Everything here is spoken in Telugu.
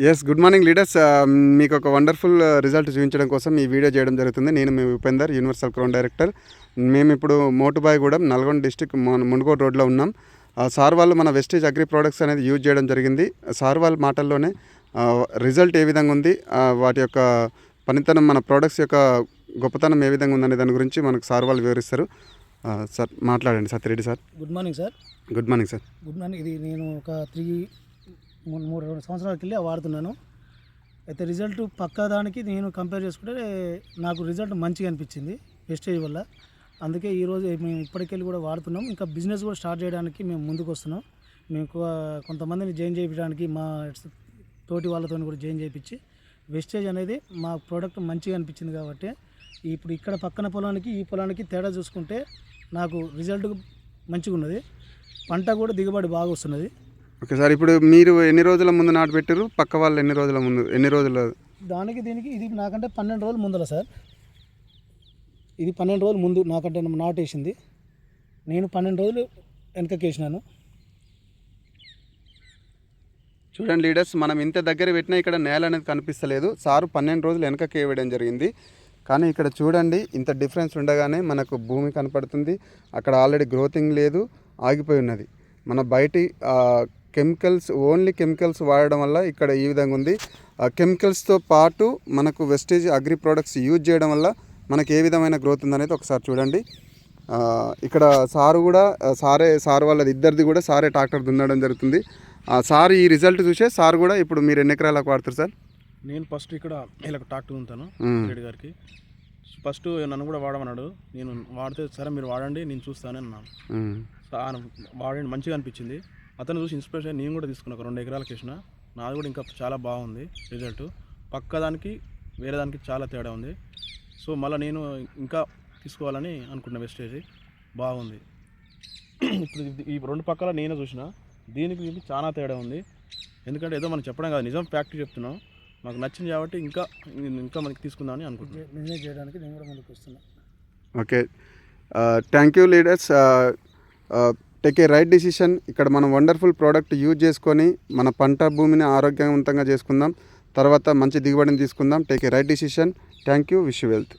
Yes good morning leaders. మీకు ఒక వండర్ఫుల్ రిజల్ట్ చూపించడం కోసం ఈ వీడియో చేయడం జరుగుతుంది. నేను మీ ఉపేందర్, యూనివర్సల్ క్రౌన్ డైరెక్టర్. మేము ఇప్పుడు మోటుబాయిగూడెం, నల్గొండ డిస్టిక్, మునుగోడు రోడ్లో ఉన్నాం. సార్ వాళ్ళు మన వెస్టేజ్ అగ్రి ప్రోడక్ట్స్ అనేది యూజ్ చేయడం జరిగింది. సార్ వాళ్ళ మాటల్లోనే రిజల్ట్ ఏ విధంగా ఉంది, వాటి యొక్క పనితనం, మన ప్రోడక్ట్స్ యొక్క గొప్పతనం ఏ విధంగా ఉందనే దాని గురించి మనకు సార్ వాళ్ళు వివరిస్తారు. సార్ మాట్లాడండి. Satya Reddy sir. Good morning sir. Good morning sir. Good morning. ఇది నేను ఒక 3 సంవత్సరాలకి వెళ్ళి వాడుతున్నాను. అయితే రిజల్ట్ పక్కా దానికి నేను కంపేర్ చేసుకుంటే నాకు రిజల్ట్ మంచిగా అనిపించింది వెస్టేజ్ వల్ల. అందుకే ఈరోజు మేము ఇప్పటికెళ్ళి కూడా వాడుతున్నాం. ఇంకా బిజినెస్ కూడా స్టార్ట్ చేయడానికి మేము ముందుకు వస్తున్నాం. మేము కొంతమందిని జాయిన్ చేయించడానికి, మా తోటి వాళ్ళతో కూడా జాయిన్ చేయించి వెస్టేజ్ అనేది మా ప్రోడక్ట్ మంచిగా అనిపించింది కాబట్టి ఇప్పుడు ఇక్కడ పక్కన పొలానికి ఈ పొలానికి తేడా చూసుకుంటే నాకు రిజల్ట్ మంచిగా ఉన్నది. పంట కూడా దిగుబడి బాగా వస్తున్నది. ఓకే సార్, ఇప్పుడు మీరు ఎన్ని రోజుల ముందు నాటు పెట్టారు? పక్క వాళ్ళు ఎన్ని రోజుల దానికి దీనికి ఇది నాకంటే 12 రోజుల ముందర సార్. ఇది 12 రోజులు ముందు నాకంటే నాటు వేసింది. నేను 12 రోజులు వెనకకి వేసినాను. చూడండి లీడర్స్, మనం ఇంత దగ్గర పెట్టినా ఇక్కడ నేల అనేది కనిపిస్తలేదు. సారు 12 రోజులు వెనకకి వేయడం జరిగింది. కానీ ఇక్కడ చూడండి, ఇంత డిఫరెన్స్ ఉండగానే మనకు భూమి కనపడుతుంది. అక్కడ ఆల్రెడీ గ్రోతింగ్ లేదు, ఆగిపోయి ఉన్నది. మన బయటి కెమికల్స్, ఓన్లీ కెమికల్స్ వాడడం వల్ల ఇక్కడ ఈ విధంగా ఉంది. కెమికల్స్తో పాటు మనకు వెస్టేజ్ అగ్రి ప్రోడక్ట్స్ యూజ్ చేయడం వల్ల మనకు ఏ విధమైన గ్రోత్ ఉందనేది ఒకసారి చూడండి. ఇక్కడ సార్ వాళ్ళది ఇద్దరిది కూడా సారే ట్రాక్టర్ దున్నడం జరుగుతుంది. సార్ ఈ రిజల్ట్ చూసే సార్ కూడా ఇప్పుడు మీరు ఎన్ని ఎకరాలకు వాడతారు సార్? నేను ఫస్ట్ ఇక్కడ ఇలా ట్రాక్టర్ ఉంటాను రెడ్డి గారికి. ఫస్ట్ నన్ను కూడా వాడమన్నాడు. నేను వాడితే సరే మీరు వాడండి, నేను చూస్తాను అన్నాను. వాడండి, మంచిగా అనిపించింది. అతను చూసి ఇన్స్పిరేషన్ నేను కూడా తీసుకున్నా. ఒక 2 ఎకరాలకు వేసిన, నాది కూడా ఇంకా చాలా బాగుంది రిజల్ట్. పక్క దానికి వేరే దానికి చాలా తేడా ఉంది. సో మళ్ళీ నేను ఇంకా తీసుకోవాలని అనుకున్న వెస్టేజ్ బాగుంది. ఇప్పుడు ఈ 2 పక్కల నేనే చూసిన, దీనికి చాలా తేడా ఉంది. ఎందుకంటే ఏదో మనం చెప్పడం కాదు, నిజం ఫ్యాక్టరీ చెప్తున్నాం. మాకు నచ్చింది కాబట్టి ఇంకా మనకి తీసుకుందామని అనుకుంటున్నాను. బిజినెస్ చేయడానికి నేను కూడా ముందుకు వస్తున్నాను. Okay, thank you leaders. Take a right decision. ఇక్కడ మనం వండర్ఫుల్ ప్రోడక్ట్ యూజ్ చేసుకొని మన పంట భూమిని ఆరోగ్యవంతంగా చేసుకుందాం. తర్వాత మంచి దిగుబడిని తీసుకుందాం. Take a right decision. Thank you. Wish you wealth.